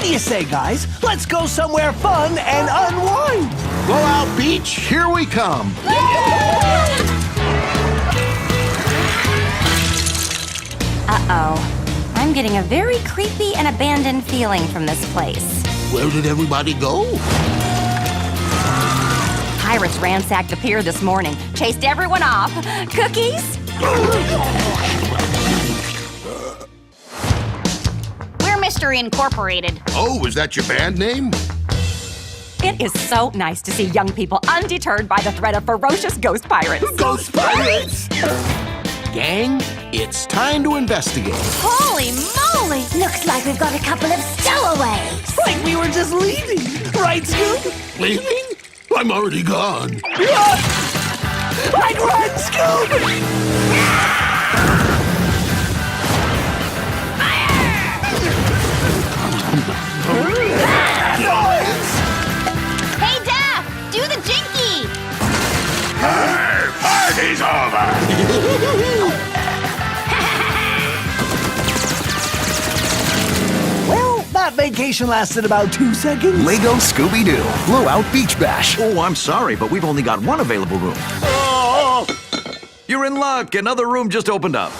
do you say, guys? Let's go somewhere fun and unwind. Blowout Beach, here we come. Uh-oh. I'm getting a very creepy and abandoned feeling from this place. Where did everybody go? Pirates ransacked the pier this morning, chased everyone off. Cookies? We're Mystery Incorporated. Oh, is that your band name? It is so nice to see young people undeterred by the threat of ferocious ghost pirates. Ghost pirates! Gang, it's time to investigate. Holy moly! Looks like we've got a couple of stowaways. Like we were just leaving. Right, Scoop? Leaving? I'm already gone. Like run, Scoop! Hey, Daff! Do the jinky! Hey, party's over! Well, that vacation lasted about 2 seconds. Lego Scooby-Doo, Blowout Beach Bash. Oh, I'm sorry, but we've only got one available room. Oh! You're in luck. Another room just opened up.